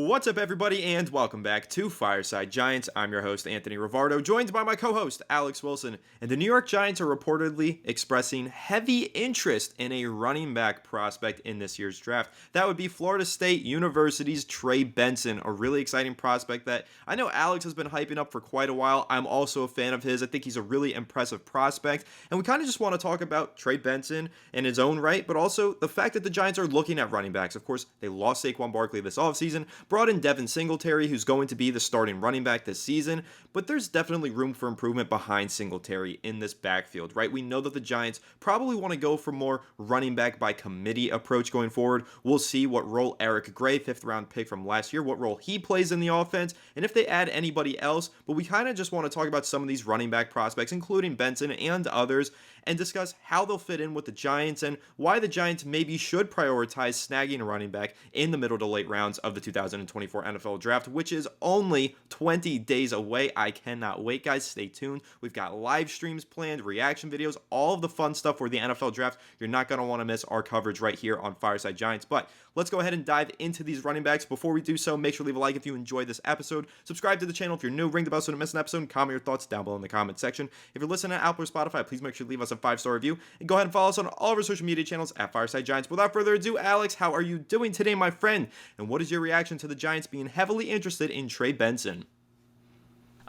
What's up, everybody, and welcome back to Fireside Giants. I'm your host, Anthony Rivardo, joined by my co-host, Alex Wilson. And the New York Giants are reportedly expressing heavy interest in a running back prospect in this year's draft. That would be Florida State University's Trey Benson, a really exciting prospect that I know Alex has been hyping up for quite a while. I'm also a fan of his. I think he's a really impressive prospect. And we kind of just want to talk about Trey Benson in his own right, but also the fact that the Giants are looking at running backs. Of course, they lost Saquon Barkley this offseason, brought in Devin Singletary, who's going to be the starting running back this season, but there's definitely room for improvement behind Singletary in this backfield, right? We know that the Giants probably want to go for more running back by committee approach going forward. We'll see what role Eric Gray, 5th round pick from last year, what role he plays in the offense, and if they add anybody else, but we kind of just want to talk about some of these running back prospects, including Benson and others, and discuss how they'll fit in with the Giants and why the Giants maybe should prioritize snagging a running back in the middle to late rounds of the 2024 NFL Draft, which is only 20 days away. I cannot wait, guys. Stay tuned. We've got live streams planned, reaction videos, all of the fun stuff for the NFL Draft. You're not going to want to miss our coverage right here on Fireside Giants, but let's go ahead and dive into these running backs. Before we do so, make sure to leave a like if you enjoyed this episode. Subscribe to the channel if you're new. Ring the bell so you don't miss an episode, and comment your thoughts down below in the comment section. If you're listening to Apple or Spotify, please make sure to leave us a 5-star review, and go ahead and follow us on all of our social media channels at Fireside Giants. Without further ado, Alex, how are you doing today, my friend? And what is your reaction to the Giants being heavily interested in Trey Benson?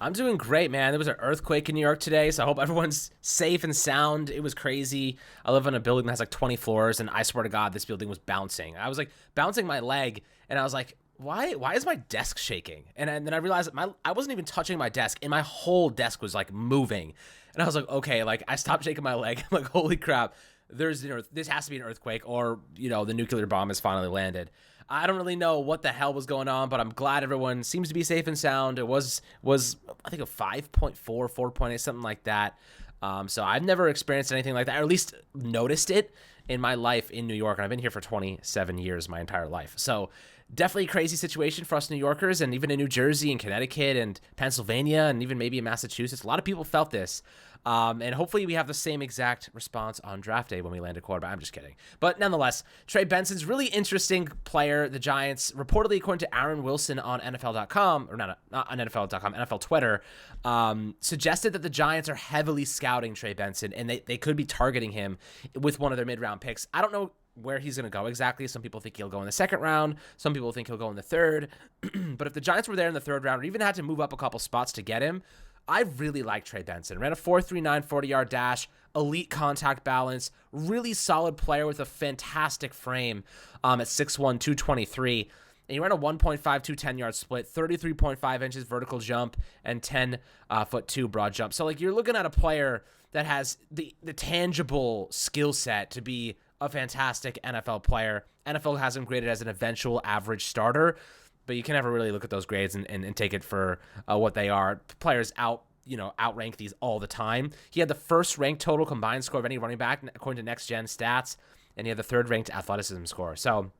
I'm doing great, man. There was an earthquake in New York today, so I hope everyone's safe and sound. It was crazy. I live in a building that has like 20 floors, and I swear to God, this building was bouncing. I was like bouncing my leg, and I was like, why is my desk shaking? And then I realized that I wasn't even touching my desk, and my whole desk was like moving. And I was like, okay, like I stopped shaking my leg. I'm like, holy crap, this has to be an earthquake, or the nuclear bomb has finally landed. I don't really know what the hell was going on, but I'm glad everyone seems to be safe and sound. It was I think a 5.4, 4.8, something like that. So I've never experienced anything like that, or at least noticed it in my life in New York. And I've been here for 27 years, my entire life. So definitely a crazy situation for us New Yorkers, and even in New Jersey and Connecticut and Pennsylvania and even maybe in Massachusetts. A lot of people felt this. And hopefully we have the same exact response on draft day when we land a quarterback. I'm just kidding. But nonetheless, Trey Benson's really interesting player. The Giants, reportedly according to Aaron Wilson on NFL.com, or not on NFL.com, NFL Twitter, suggested that the Giants are heavily scouting Trey Benson, and they could be targeting him with one of their mid-round picks. I don't know where he's going to go exactly. Some people think he'll go in the second round. Some people think he'll go in the third. But if the Giants were there in the third round, or even had to move up a couple spots to get him, I really like Trey Benson. Ran a 4.39 40-yard dash, elite contact balance, really solid player with a fantastic frame at 6'1", 223. And he ran a 1.52 10-yard split, 33.5 inches vertical jump, and 10'2" broad jump. So like you're looking at a player that has the tangible skill set to be a fantastic NFL player. NFL has him graded as an eventual average starter, but you can never really look at those grades and take it for what they are. Players outrank these all the time. He had the first ranked total combined score of any running back according to Next Gen Stats, and he had the third ranked athleticism score. So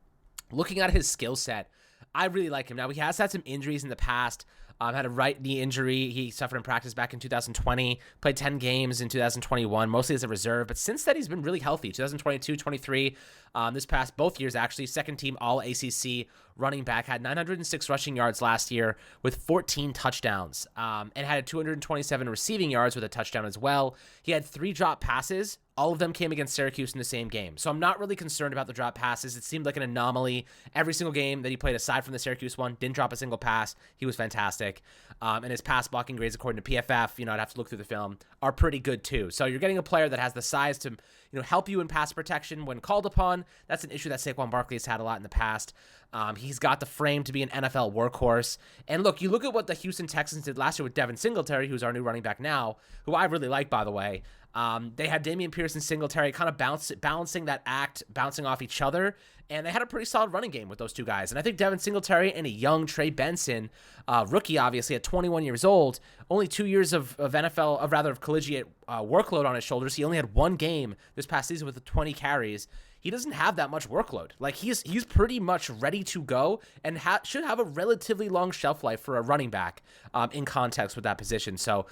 looking at his skill set, I really like him. Now, he has had some injuries in the past. Had a right knee injury he suffered in practice back in 2020, played 10 games in 2021, mostly as a reserve. But since then, he's been really healthy. 2022, 23, this past both years, actually, second team all ACC running back, had 906 rushing yards last year with 14 touchdowns, and had 227 receiving yards with a touchdown as well. He had 3 drop passes. All of them came against Syracuse in the same game. So I'm not really concerned about the drop passes. It seemed like an anomaly. Every single game that he played, aside from the Syracuse one, didn't drop a single pass. He was fantastic. And his pass blocking grades, according to PFF, I'd have to look through the film, are pretty good too. So you're getting a player that has the size to help you in pass protection when called upon. That's an issue that Saquon Barkley has had a lot in the past. He's got the frame to be an NFL workhorse. And look, you look at what the Houston Texans did last year with Devin Singletary, who's our new running back now, who I really like, by the way. They had Dameon Pierce and Singletary kind of balancing that act, bouncing off each other, and they had a pretty solid running game with those two guys. And I think Devin Singletary and a young Trey Benson, rookie obviously at 21 years old, only 2 years of collegiate workload on his shoulders. He only had one game this past season with the 20 carries. He doesn't have that much workload. Like he's pretty much ready to go and should have a relatively long shelf life for a running back in context with that position. So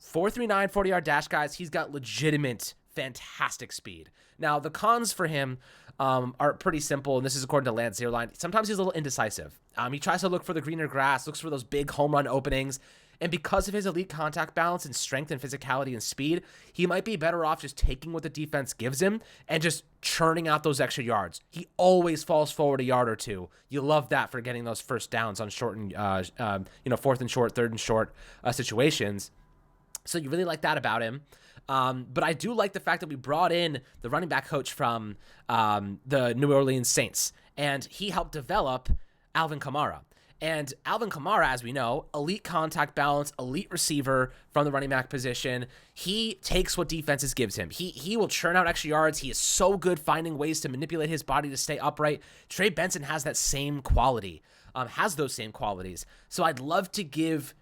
4.39 40-yard dash, guys. He's got legitimate fantastic speed. Now, the cons for him are pretty simple, and this is according to Lance Zierlein. Sometimes he's a little indecisive. He tries to look for the greener grass, looks for those big home run openings, and because of his elite contact balance and strength and physicality and speed, he might be better off just taking what the defense gives him and just churning out those extra yards. He always falls forward a yard or two. You love that for getting those first downs on short and, fourth and short, third and short situations. So you really like that about him. But I do like the fact that we brought in the running back coach from the New Orleans Saints, and he helped develop Alvin Kamara. And Alvin Kamara, as we know, elite contact balance, elite receiver from the running back position. He takes what defenses gives him. He will churn out extra yards. He is so good finding ways to manipulate his body to stay upright. Trey Benson has that same quality, has those same qualities. So I'd love to give,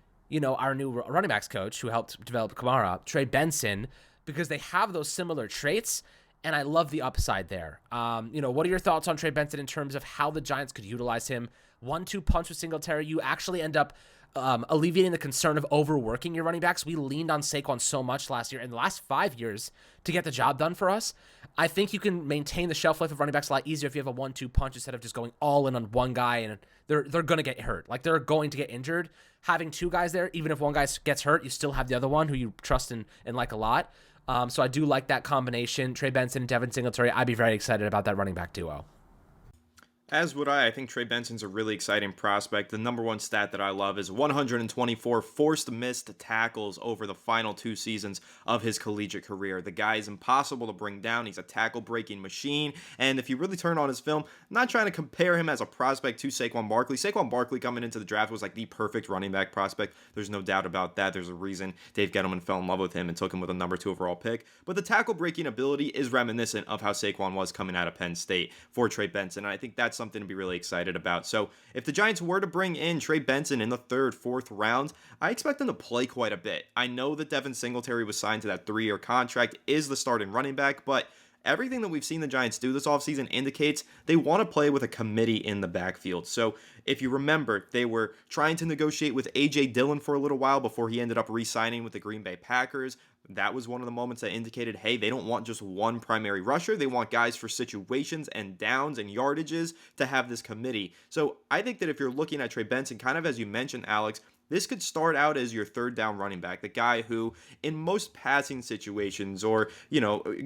our new running backs coach who helped develop Kamara, Trey Benson, because they have those similar traits, and I love the upside there. What are your thoughts on Trey Benson in terms of how the Giants could utilize him? 1-2 punch with Singletary, you actually end up alleviating the concern of overworking your running backs. We leaned on Saquon so much last year, in the last 5 years, to get the job done for us. I think you can maintain the shelf life of running backs a lot easier if you have a 1-2 punch instead of just going all in on one guy, and they're going to get hurt. Like, they're going to get injured. Having two guys there, even if one guy gets hurt, you still have the other one who you trust and like a lot. So I do like that combination. Trey Benson and Devin Singletary, I'd be very excited about that running back duo. As would I. I think Trey Benson's a really exciting prospect. The number one stat that I love is 124 forced missed tackles over the final 2 seasons of his collegiate career. The guy is impossible to bring down. He's a tackle-breaking machine. And if you really turn on his film, I'm not trying to compare him as a prospect to Saquon Barkley. Saquon Barkley coming into the draft was like the perfect running back prospect. There's no doubt about that. There's a reason Dave Gettleman fell in love with him and took him with a number 2 overall pick. But the tackle-breaking ability is reminiscent of how Saquon was coming out of Penn State for Trey Benson. And I think that's something to be really excited about. So if the Giants were to bring in Trey Benson in the 3rd, 4th round, I expect him to play quite a bit. I know that Devin Singletary was signed to that 3-year contract, is the starting running back, but everything that we've seen the Giants do this offseason indicates they want to play with a committee in the backfield. So if you remember, they were trying to negotiate with A.J. Dillon for a little while before he ended up re-signing with the Green Bay Packers. That was one of the moments that indicated, hey, they don't want just one primary rusher. They want guys for situations and downs and yardages to have this committee. So I think that if you're looking at Trey Benson, kind of as you mentioned, Alex, this could start out as your 3rd down running back, the guy who in most passing situations or,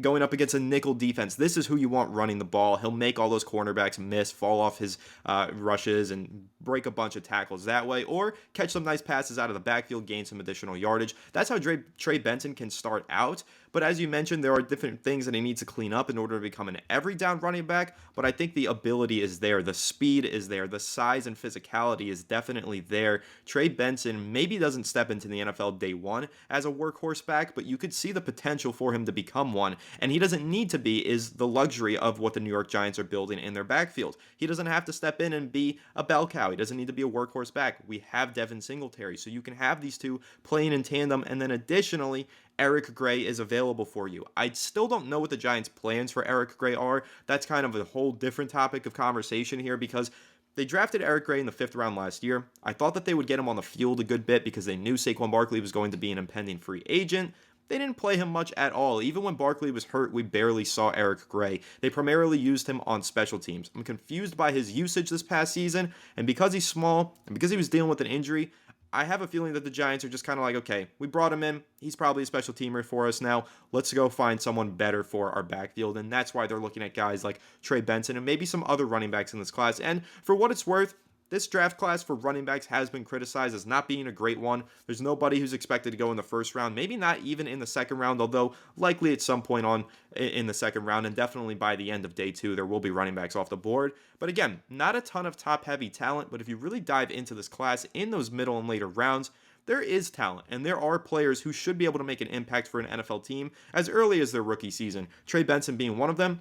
going up against a nickel defense, this is who you want running the ball. He'll make all those cornerbacks miss, fall off his rushes and break a bunch of tackles that way, or catch some nice passes out of the backfield, gain some additional yardage. That's how Trey Benson can start out. But as you mentioned, there are different things that he needs to clean up in order to become an every down running back. But I think the ability is there. The speed is there. The size and physicality is definitely there. Trey Benson maybe doesn't step into the NFL day one as a workhorse back, but you could see the potential for him to become one. And he doesn't need to be, is the luxury of what the New York Giants are building in their backfield. He doesn't have to step in and be a bell cow. He doesn't need to be a workhorse back. We have Devin Singletary. So you can have these two playing in tandem. And then additionally, Eric Gray is available for you. I still don't know what the Giants' plans for Eric Gray are. That's kind of a whole different topic of conversation here because they drafted Eric Gray in the 5th round last year. I thought that they would get him on the field a good bit because they knew Saquon Barkley was going to be an impending free agent. They didn't play him much at all. Even when Barkley was hurt, we barely saw Eric Gray. They primarily used him on special teams. I'm confused by his usage this past season, and because he's small and because he was dealing with an injury, I have a feeling that the Giants are just kind of like, okay, we brought him in. He's probably a special teamer for us now. Let's go find someone better for our backfield. And that's why they're looking at guys like Trey Benson and maybe some other running backs in this class. And for what it's worth, this draft class for running backs has been criticized as not being a great one. There's nobody who's expected to go in the 1st round, maybe not even in the 2nd round, although likely at some point on in the 2nd round, and definitely by the end of day 2, there will be running backs off the board. But again, not a ton of top-heavy talent, but if you really dive into this class in those middle and later rounds, there is talent, and there are players who should be able to make an impact for an NFL team as early as their rookie season. Trey Benson being one of them.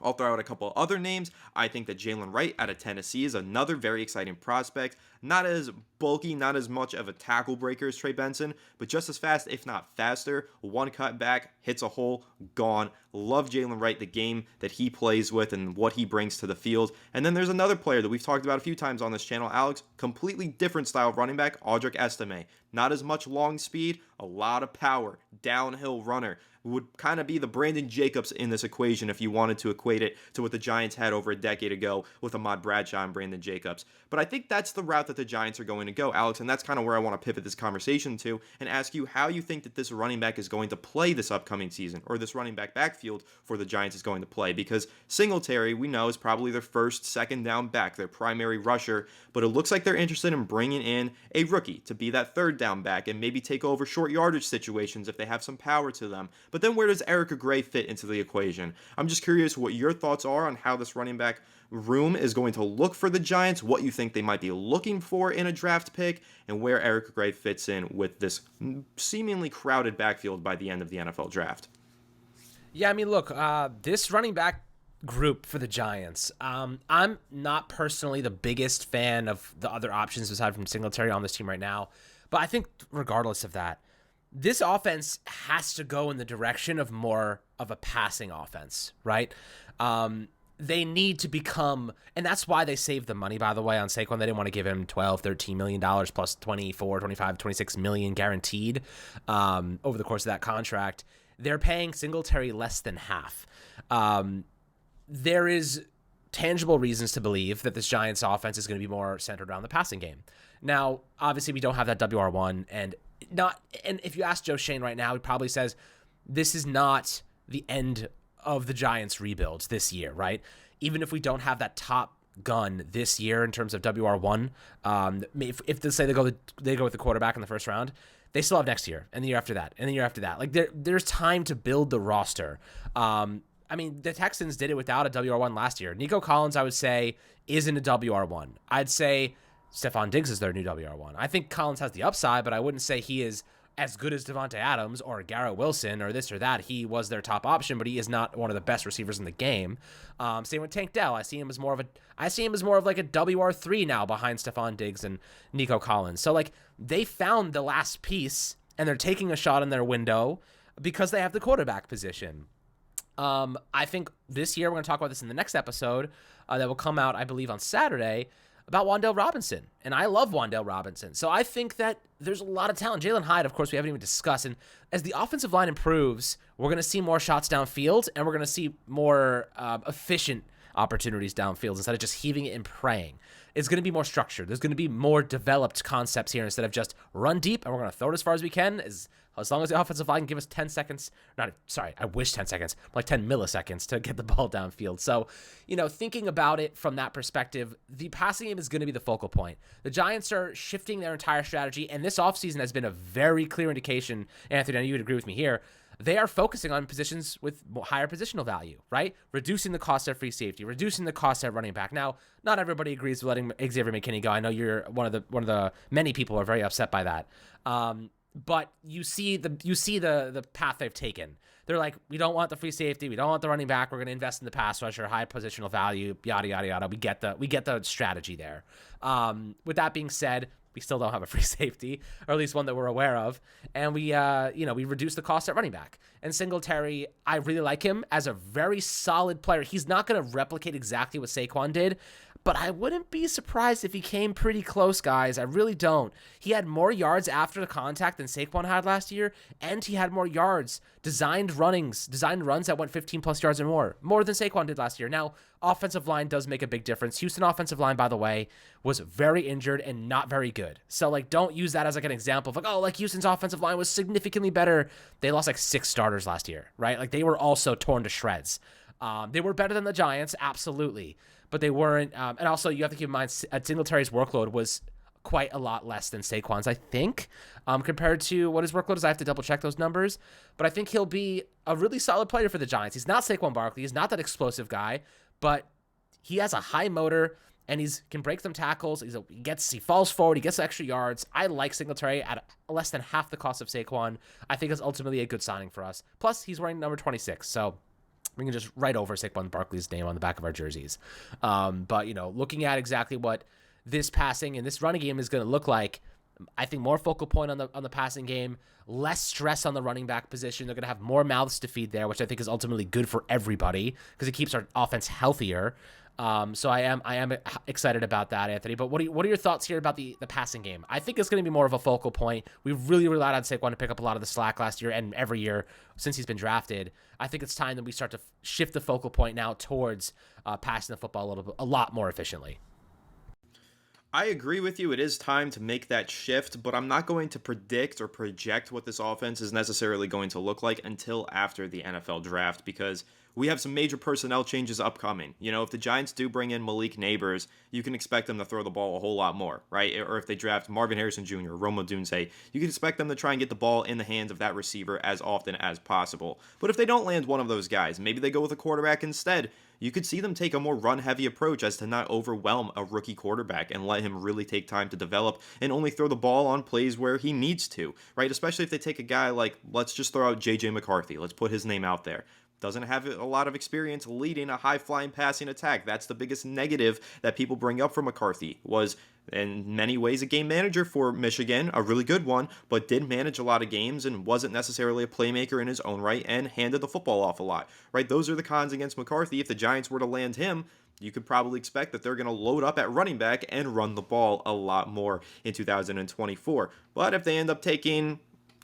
I'll throw out a couple other names. I think that Jalen Wright out of Tennessee is another very exciting prospect. Not as bulky, not as much of a tackle breaker as Trey Benson, but just as fast, if not faster. One cut back, hits a hole, gone. Love Jalen Wright, the game that he plays with and what he brings to the field. And then there's another player that we've talked about a few times on this channel, Alex, completely different style of running back, Audric Estime. Not as much long speed, a lot of power, downhill runner. Would kind of be the Brandon Jacobs in this equation if you wanted to equate it to what the Giants had over a decade ago with Ahmad Bradshaw and Brandon Jacobs. But I think that's the route that the Giants are going to go, Alex, and that's kind of where I want to pivot this conversation to and ask you how you think that this running back is going to play this upcoming season, or this running back backfield for the Giants is going to play, because Singletary, we know, is probably their first, second down back, their primary rusher, but it looks like they're interested in bringing in a rookie to be that third down back and maybe take over short yardage situations if they have some power to them. But then where does Erica Gray fit into the equation? I'm just curious what your thoughts are on how this running back room is going to look for the Giants, what you think they might be looking for in a draft pick, and where Erica Gray fits in with this seemingly crowded backfield by the end of the NFL draft. Yeah, I mean, look, this running back group for the Giants, I'm not personally the biggest fan of the other options aside from Singletary on this team right now, but I think regardless of that, this offense has to go in the direction of more of a passing offense, right? They need to become, and that's why they saved the money, by the way, on Saquon. They didn't want to give him $12, $13 million plus 24, 25, 26 million guaranteed over the course of that contract. They're paying Singletary less than half. There is tangible reasons to believe that this Giants offense is going to be more centered around the passing game. Now, obviously, we don't have that WR1, and if you ask Joe Shane right now, he probably says this is not the end of the Giants rebuilds this year, right? Even if we don't have that top gun this year in terms of WR1, if they say they go with the quarterback in the first round, they still have next year and the year after that and the year after that. Like there's time to build the roster. I mean, the Texans did it without a WR1 last year. Nico Collins, I would say, isn't a WR1. I'd say Stephon Diggs is their new WR1. I think Collins has the upside, but I wouldn't say he is as good as Devontae Adams or Garrett Wilson or this or that. He was their top option, but he is not one of the best receivers in the game. Same with Tank Dell. I see him as more of like a WR3 now behind Stephon Diggs and Nico Collins. So like they found the last piece and they're taking a shot in their window because they have the quarterback position. I think this year, we're going to talk about this in the next episode that will come out, I believe, on Saturday, about Wan'Dale Robinson. And I love Wan'Dale Robinson. So I think that there's a lot of talent. Jalen Hyde, of course, we haven't even discussed. And as the offensive line improves, we're going to see more shots downfield, and we're going to see more efficient opportunities downfield instead of just heaving it and praying. It's going to be more structured. There's going to be more developed concepts here instead of just run deep and we're going to throw it as far as we can. As long as the offensive line can give us 10 seconds, I wish 10 seconds, like 10 milliseconds to get the ball downfield. So, thinking about it from that perspective, the passing game is going to be the focal point. The Giants are shifting their entire strategy, and this offseason has been a very clear indication, Anthony, I know you would agree with me here, they are focusing on positions with higher positional value, right? Reducing the cost at free safety, reducing the cost at running back. Now, not everybody agrees with letting Xavier McKinney go. I know you're one of the many people are very upset by that. But you see the path they've taken. They're like, we don't want the free safety, we don't want the running back. We're going to invest in the pass rusher, high positional value, yada yada yada. We get the strategy there. With that being said, we still don't have a free safety, or at least one that we're aware of. And we reduce the cost at running back. And Singletary, I really like him as a very solid player. He's not going to replicate exactly what Saquon did, but I wouldn't be surprised if he came pretty close, guys. I really don't. He had more yards after the contact than Saquon had last year, and he had more yards, designed runs that went 15-plus yards or more than Saquon did last year. Now, offensive line does make a big difference. Houston offensive line, by the way, was very injured and not very good. So, don't use that as, an example of, Houston's offensive line was significantly better. They lost, 6 starters last year, right? They were also torn to shreds. They were better than the Giants, absolutely. But they weren't. And also, you have to keep in mind, Singletary's workload was quite a lot less than Saquon's, I think, compared to what his workload is. I have to double check those numbers. But I think he'll be a really solid player for the Giants. He's not Saquon Barkley. He's not that explosive guy, but he has a high motor and he can break some tackles. He falls forward. He gets extra yards. I like Singletary at less than half the cost of Saquon. I think it's ultimately a good signing for us. Plus, he's wearing number 26, so we can just write over Saquon Barkley's name on the back of our jerseys. But, looking at exactly what this passing and this running game is going to look like, I think more focal point on the passing game, less stress on the running back position. They're going to have more mouths to feed there, which I think is ultimately good for everybody because it keeps our offense healthier. So I am excited about that, Anthony. But what are your thoughts here about the passing game? I think it's going to be more of a focal point. We really relied on Saquon to pick up a lot of the slack last year and every year since he's been drafted. I think it's time that we start to shift the focal point now towards passing the football a lot more efficiently. I agree with you. It is time to make that shift, but I'm not going to predict or project what this offense is necessarily going to look like until after the NFL draft because we have some major personnel changes upcoming. If the Giants do bring in Malik Neighbors, you can expect them to throw the ball a whole lot more, right? Or if they draft Marvin Harrison Jr., Roma Dunze, you can expect them to try and get the ball in the hands of that receiver as often as possible. But if they don't land one of those guys, maybe they go with a quarterback instead. You could see them take a more run-heavy approach as to not overwhelm a rookie quarterback and let him really take time to develop and only throw the ball on plays where he needs to, right? Especially if they take a guy like, let's just throw out J.J. McCarthy. Let's put his name out there. Doesn't have a lot of experience leading a high-flying passing attack. That's the biggest negative that people bring up for McCarthy, was in many ways a game manager for Michigan, a really good one, but did manage a lot of games and wasn't necessarily a playmaker in his own right and handed the football off a lot, right? Those are the cons against McCarthy. If the Giants were to land him, you could probably expect that they're going to load up at running back and run the ball a lot more in 2024. But if they end up taking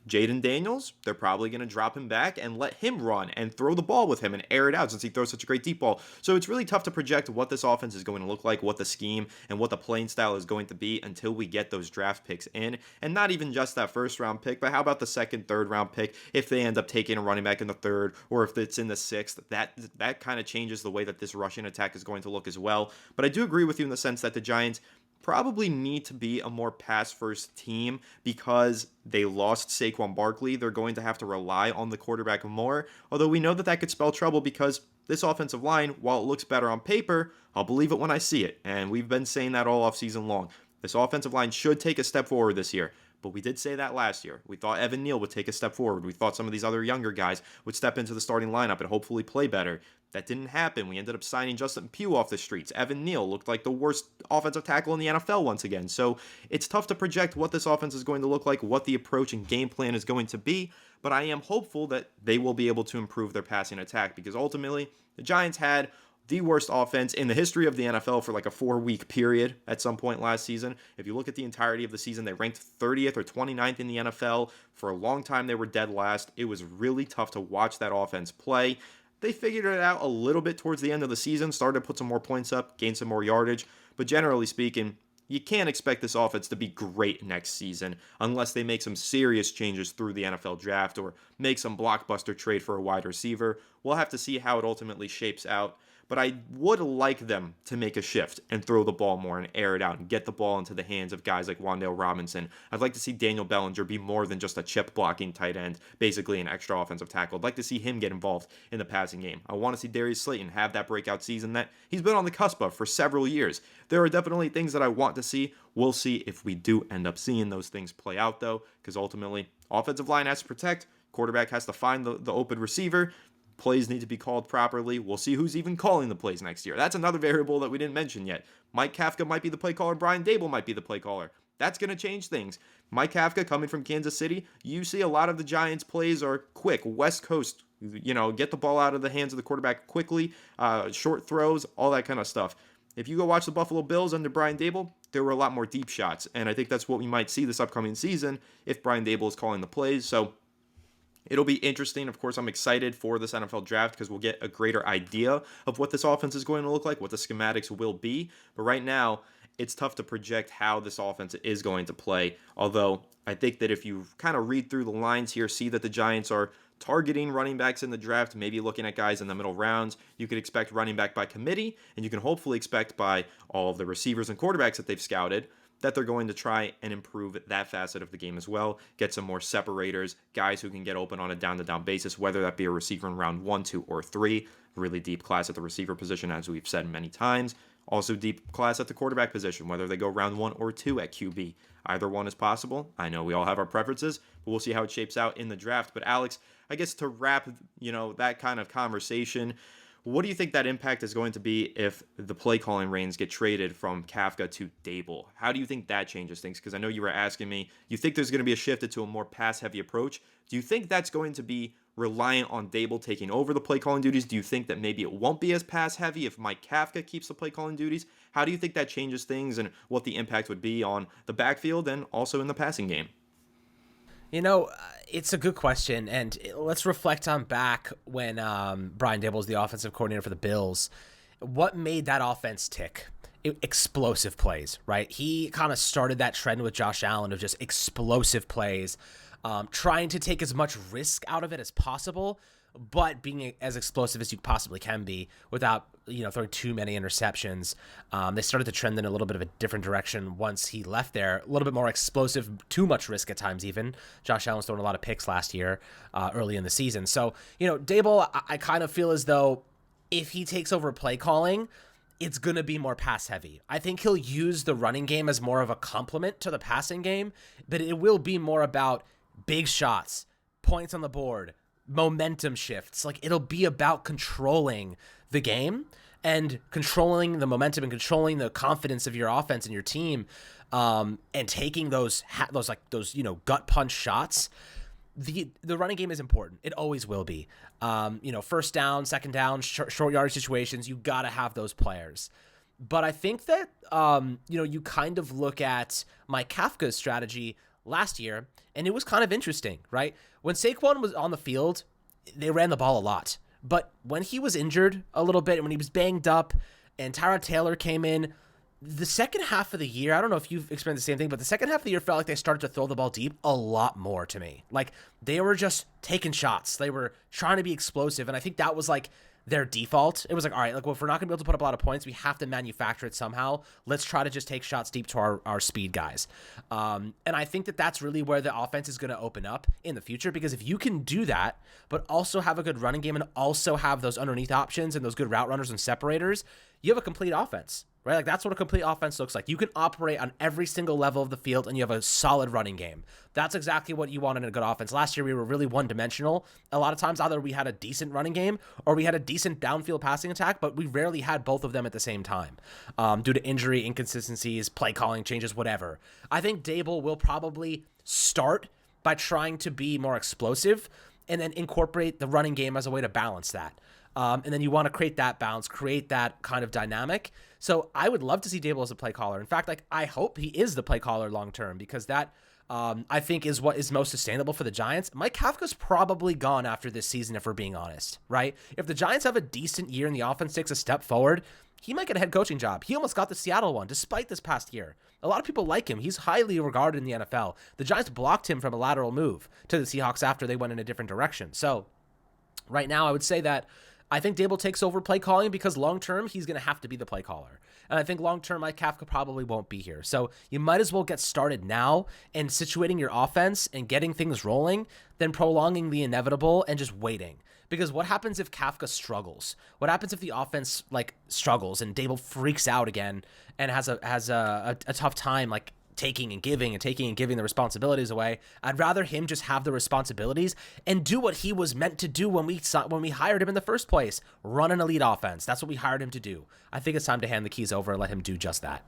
Jaden Daniels, they're probably going to drop him back and let him run and throw the ball with him and air it out since he throws such a great deep ball. So it's really tough to project what this offense is going to look like, what the scheme and what the playing style is going to be until we get those draft picks in. And not even just that first round pick, but how about the second, third round pick if they end up taking a running back in the third or if it's in the sixth. That kind of changes the way that this rushing attack is going to look as well. But I do agree with you in the sense that the Giants probably need to be a more pass-first team because they lost Saquon Barkley. They're going to have to rely on the quarterback more, although we know that that could spell trouble because this offensive line, while it looks better on paper, I'll believe it when I see it, and we've been saying that all offseason long. This offensive line should take a step forward this year. But we did say that last year. We thought Evan Neal would take a step forward. We thought some of these other younger guys would step into the starting lineup and hopefully play better. That didn't happen. We ended up signing Justin Pugh off the streets. Evan Neal looked like the worst offensive tackle in the NFL once again. So it's tough to project what this offense is going to look like, what the approach and game plan is going to be. But I am hopeful that they will be able to improve their passing attack because ultimately the Giants had the worst offense in the history of the NFL for like a 4-week period at some point last season. If you look at the entirety of the season, they ranked 30th or 29th in the NFL. For a long time, they were dead last. It was really tough to watch that offense play. They figured it out a little bit towards the end of the season, started to put some more points up, gain some more yardage. But generally speaking, you can't expect this offense to be great next season unless they make some serious changes through the NFL draft or make some blockbuster trade for a wide receiver. We'll have to see how it ultimately shapes out. But I would like them to make a shift and throw the ball more and air it out and get the ball into the hands of guys like Wan'Dale Robinson. I'd like to see Daniel Bellinger be more than just a chip blocking tight end, basically an extra offensive tackle. I'd like to see him get involved in the passing game. I want to see Darius Slayton have that breakout season that he's been on the cusp of for several years. There are definitely things that I want to see. We'll see if we do end up seeing those things play out, though, because ultimately, offensive line has to protect, quarterback has to find the open receiver. Plays need to be called properly. We'll see who's even calling the plays next year. That's another variable that we didn't mention yet. Mike Kafka might be the play caller. Brian Dable might be the play caller. That's going to change things. Mike Kafka coming from Kansas City, you see a lot of the Giants' plays are quick, West Coast, get the ball out of the hands of the quarterback quickly, short throws, all that kind of stuff. If you go watch the Buffalo Bills under Brian Dable, there were a lot more deep shots, and I think that's what we might see this upcoming season if Brian Dable is calling the plays. So it'll be interesting. Of course, I'm excited for this NFL draft because we'll get a greater idea of what this offense is going to look like, what the schematics will be. But right now, it's tough to project how this offense is going to play. Although I think that if you kind of read through the lines here, see that the Giants are targeting running backs in the draft, maybe looking at guys in the middle rounds, you could expect running back by committee, and you can hopefully expect by all of the receivers and quarterbacks that they've scouted that they're going to try and improve that facet of the game as well. Get some more separators, guys who can get open on a down-to-down basis, whether that be a receiver in round 1, 2, or 3. Really deep class at the receiver position, as we've said many times. Also deep class at the quarterback position, whether they go round 1 or 2 at QB. Either one is possible. I know we all have our preferences, but we'll see how it shapes out in the draft. But Alex, I guess to wrap, that kind of conversation, What do you think that impact is going to be if the play calling reins get traded from Kafka to Dable? How do you think that changes things? Because I know you were asking me, you think there's going to be a shift into a more pass heavy approach. Do you think that's going to be reliant on Dable taking over the play calling duties? Do you think that maybe it won't be as pass heavy if Mike Kafka keeps the play calling duties? How do you think that changes things and what the impact would be on the backfield and also in the passing game? You know, it's a good question, and let's reflect on back when Brian Dable was the offensive coordinator for the Bills. What made that offense tick? Explosive plays, right? He kind of started that trend with Josh Allen of just explosive plays, trying to take as much risk out of it as possible, but being as explosive as you possibly can be without, throwing too many interceptions. They started to trend in a little bit of a different direction once he left there. A little bit more explosive, too much risk at times even. Josh Allen's thrown a lot of picks last year, early in the season. So, Dable, I kind of feel as though if he takes over play calling, it's going to be more pass heavy. I think he'll use the running game as more of a complement to the passing game, but it will be more about big shots, points on the board, momentum shifts. Like, it'll be about controlling the game and controlling the momentum and controlling the confidence of your offense and your team, and taking those gut punch shots. The running game is important. It always will be. First down, second down, short yardage situations, you got to have those players. But I think that, you kind of look at Mike Kafka's strategy last year, and it was kind of interesting, right? When Saquon was on the field, they ran the ball a lot. But when he was injured a little bit, and when he was banged up, and Tyrod Taylor came in, the second half of the year, I don't know if you've experienced the same thing, but the second half of the year felt like they started to throw the ball deep a lot more to me. Like, they were just taking shots. They were trying to be explosive, and I think that was like their default. It was like, all right, well, if we're not going to be able to put up a lot of points, we have to manufacture it somehow. Let's try to just take shots deep to our speed guys. And I think that that's really where the offense is going to open up in the future, because if you can do that, but also have a good running game and also have those underneath options and those good route runners and separators, you have a complete offense. Right? Like, that's what a complete offense looks like. You can operate on every single level of the field, and you have a solid running game. That's exactly what you want in a good offense. Last year, we were really one-dimensional. A lot of times, either we had a decent running game or we had a decent downfield passing attack, but we rarely had both of them at the same time, due to injury, inconsistencies, play calling changes, whatever. I think Dable will probably start by trying to be more explosive and then incorporate the running game as a way to balance that. And then you want to create that balance, create that kind of dynamic. So I would love to see Dable as a play caller. In fact, I hope he is the play caller long term, because that, I think, is what is most sustainable for the Giants. Mike Kafka's probably gone after this season, if we're being honest, right? If the Giants have a decent year and the offense takes a step forward, he might get a head coaching job. He almost got the Seattle one, despite this past year. A lot of people like him. He's highly regarded in the NFL. The Giants blocked him from a lateral move to the Seahawks after they went in a different direction. So right now, I would say that I think Dable takes over play calling, because long-term, he's going to have to be the play caller. And I think long-term, Mike Kafka probably won't be here. So you might as well get started now and situating your offense and getting things rolling than prolonging the inevitable and just waiting. Because what happens if Kafka struggles? What happens if the offense struggles and Dable freaks out again and has a tough time taking and giving the responsibilities away? I'd rather him just have the responsibilities and do what he was meant to do when we hired him in the first place. Run an elite offense. That's what we hired him to do. I think it's time to hand the keys over and let him do just that.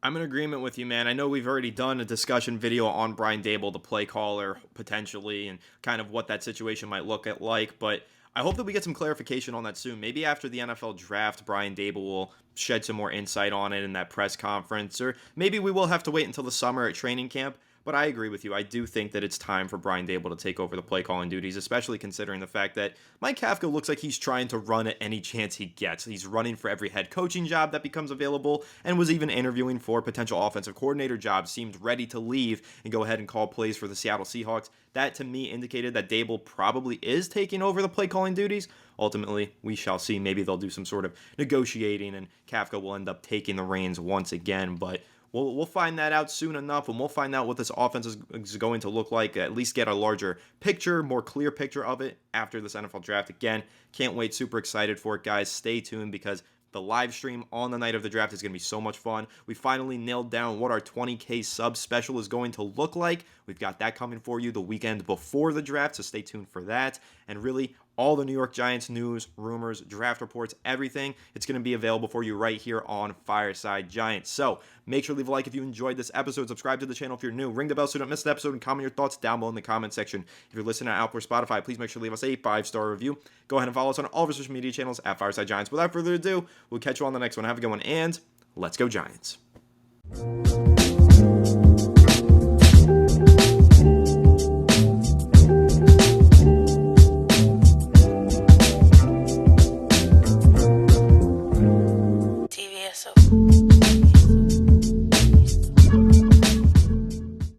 I'm in agreement with you, man. I know we've already done a discussion video on Brian Dable, the play caller, potentially, and kind of what that situation might look like, but I hope that we get some clarification on that soon. Maybe after the NFL draft, Brian Dable will shed some more insight on it in that press conference, or maybe we will have to wait until the summer at training camp. But I agree with you. I do think that it's time for Brian Dable to take over the play calling duties, especially considering the fact that Mike Kafka looks like he's trying to run at any chance he gets. He's running for every head coaching job that becomes available, and was even interviewing for potential offensive coordinator jobs, seemed ready to leave and go ahead and call plays for the Seattle Seahawks. That, to me, indicated that Dable probably is taking over the play calling duties. Ultimately, we shall see. Maybe they'll do some sort of negotiating, and Kafka will end up taking the reins once again, but we'll find that out soon enough, and we'll find out what this offense is going to look like, at least get a larger picture, more clear picture of it after this NFL draft. Again, can't wait. Super excited for it, guys. Stay tuned, because the live stream on the night of the draft is going to be so much fun. We finally nailed down what our 20K sub special is going to look like. We've got that coming for you the weekend before the draft, so stay tuned for that. And really, all the New York Giants news, rumors, draft reports, everything. It's going to be available for you right here on Fireside Giants. So make sure to leave a like if you enjoyed this episode. Subscribe to the channel if you're new. Ring the bell so you don't miss an episode, and comment your thoughts down below in the comment section. If you're listening on Apple or Spotify, please make sure to leave us a 5-star review. Go ahead and follow us on all of our social media channels at Fireside Giants. Without further ado, we'll catch you on the next one. Have a good one, and let's go Giants.